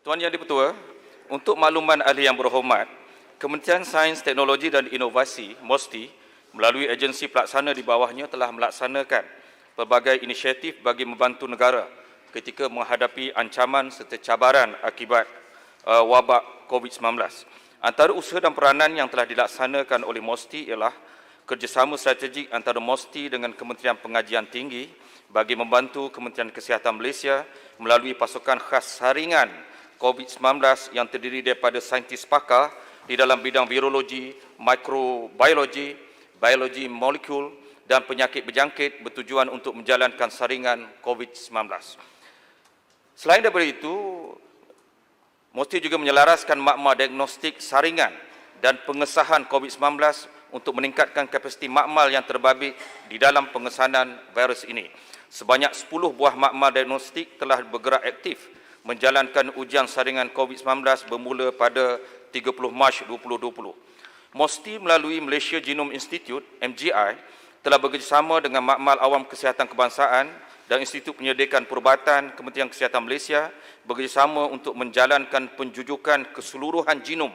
Tuan Yang di-Pertua, untuk makluman ahli yang berhormat, Kementerian Sains, Teknologi dan Inovasi (MOSTI) melalui agensi pelaksana di bawahnya telah melaksanakan pelbagai inisiatif bagi membantu negara ketika menghadapi ancaman serta cabaran akibat wabak COVID-19. Antara usaha dan peranan yang telah dilaksanakan oleh MOSTI ialah kerjasama strategik antara MOSTI dengan Kementerian Pengajian Tinggi bagi membantu Kementerian Kesihatan Malaysia melalui pasukan khas saringan COVID-19 yang terdiri daripada saintis pakar di dalam bidang virologi, mikrobiologi, biologi molekul dan penyakit berjangkit bertujuan untuk menjalankan saringan COVID-19. Selain daripada itu, MOSTI juga menyelaraskan makmal diagnostik saringan dan pengesahan COVID-19 untuk meningkatkan kapasiti makmal yang terbabit di dalam pengesanan virus ini. Sebanyak 10 buah makmal diagnostik telah bergerak aktif menjalankan ujian saringan COVID-19 bermula pada 30 Mac 2020. MOSTI melalui Malaysia Genome Institute, MGI, telah bekerjasama dengan Makmal Awam Kesihatan Kebangsaan dan Institut Penyelidikan Perubatan Kementerian Kesihatan Malaysia bekerjasama untuk menjalankan penjujukan keseluruhan genom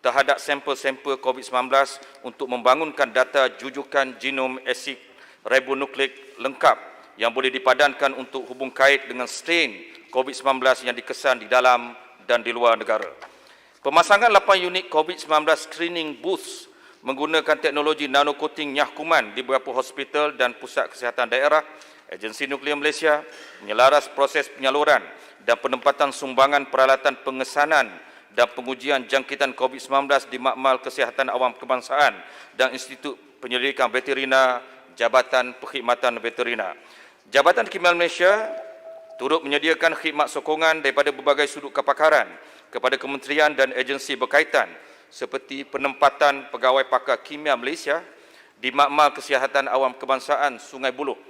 terhadap sampel-sampel COVID-19 untuk membangunkan data jujukan genom asid ribonukleik lengkap yang boleh dipadankan untuk hubung kait dengan strain COVID-19 yang dikesan di dalam dan di luar negara. Pemasangan 8 unit COVID-19 screening booth menggunakan teknologi nano coating nyah kuman di beberapa hospital dan pusat kesihatan daerah, Agensi Nuklear Malaysia menyelaras proses penyaluran dan penempatan sumbangan peralatan pengesanan dan pengujian jangkitan COVID-19 di Makmal Kesihatan Awam Kebangsaan dan Institut Penyelidikan Veterina Jabatan Perkhidmatan Veterina. Jabatan Khidmat Malaysia turut menyediakan khidmat sokongan daripada berbagai sudut kepakaran kepada kementerian dan agensi berkaitan seperti penempatan pegawai pakar kimia Malaysia di Makmal Kesihatan Awam Kebangsaan Sungai Buloh,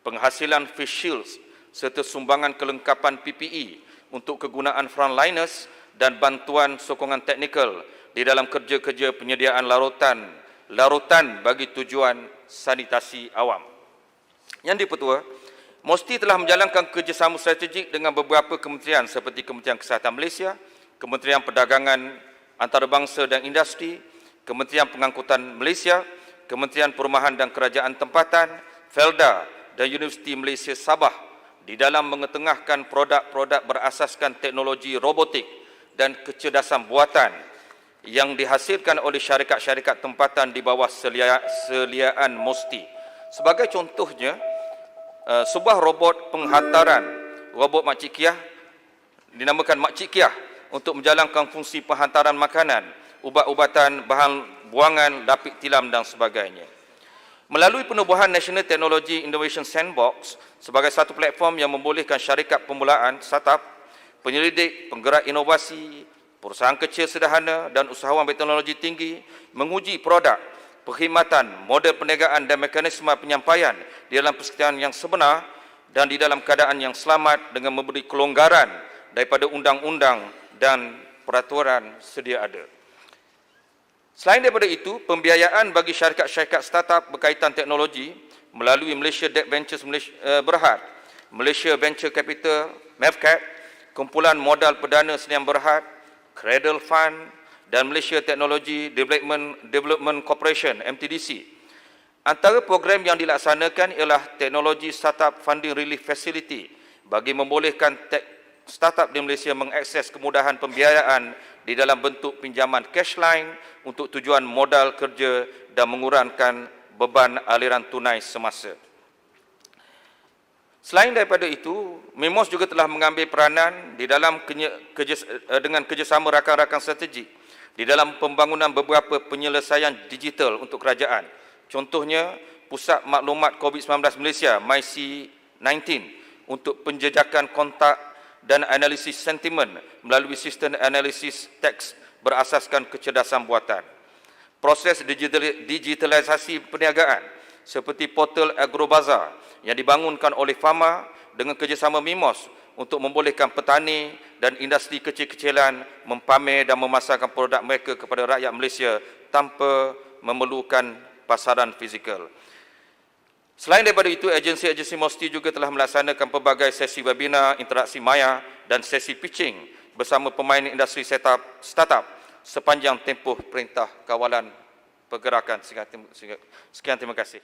penghasilan face shields serta sumbangan kelengkapan PPE untuk kegunaan frontliners dan bantuan sokongan teknikal di dalam kerja-kerja penyediaan larutan bagi tujuan sanitasi awam. Yang di-Pertua, MOSTI telah menjalankan kerjasama strategik dengan beberapa kementerian seperti Kementerian Kesihatan Malaysia, Kementerian Perdagangan Antarabangsa dan Industri, Kementerian Pengangkutan Malaysia, Kementerian Perumahan dan Kerajaan Tempatan, Felda dan Universiti Malaysia Sabah di dalam mengetengahkan produk-produk berasaskan teknologi robotik dan kecerdasan buatan yang dihasilkan oleh syarikat-syarikat tempatan di bawah seliaan MOSTI. Sebagai contohnya, sebuah robot penghantaran, robot Makcik Kiah, dinamakan Makcik Kiah, untuk menjalankan fungsi penghantaran makanan, ubat-ubatan, bahan buangan, lapik tilam dan sebagainya. Melalui penubuhan National Technology Innovation Sandbox sebagai satu platform yang membolehkan syarikat permulaan, startup, penyelidik, penggerak inovasi, perusahaan kecil sederhana dan usahawan berteknologi tinggi menguji produk, perkhidmatan, model perniagaan dan mekanisme penyampaian di dalam persekitaran yang sebenar dan di dalam keadaan yang selamat dengan memberi kelonggaran daripada undang-undang dan peraturan sedia ada. Selain daripada itu, pembiayaan bagi syarikat-syarikat startup berkaitan teknologi melalui Malaysia Debt Ventures Berhad, Malaysia Venture Capital (MEVCAP), Kumpulan Modal Perdana Sdn Berhad, Cradle Fund dan Malaysia Technology Development Corporation (MTDC). Antara program yang dilaksanakan ialah Teknologi Startup Funding Relief Facility bagi membolehkan startup di Malaysia mengakses kemudahan pembiayaan di dalam bentuk pinjaman cash line untuk tujuan modal kerja dan mengurangkan beban aliran tunai semasa. Selain daripada itu, MIMOS juga telah mengambil peranan di dalam dengan kerjasama rakan-rakan strategik di dalam pembangunan beberapa penyelesaian digital untuk kerajaan. Contohnya, Pusat Maklumat COVID-19 Malaysia (MyC19) untuk penjejakan kontak dan analisis sentimen melalui sistem analisis teks berasaskan kecerdasan buatan. Proses digitalisasi perniagaan seperti portal Agrobazar yang dibangunkan oleh Fama dengan kerjasama MIMOS untuk membolehkan petani dan industri kecil-kecilan mempamer dan memasarkan produk mereka kepada rakyat Malaysia tanpa memerlukan pasaran fizikal. Selain daripada itu, agensi-agensi MOSTI juga telah melaksanakan pelbagai sesi webinar, interaksi maya dan sesi pitching bersama pemain industri startup sepanjang tempoh Perintah Kawalan Pergerakan. Sekian, terima kasih.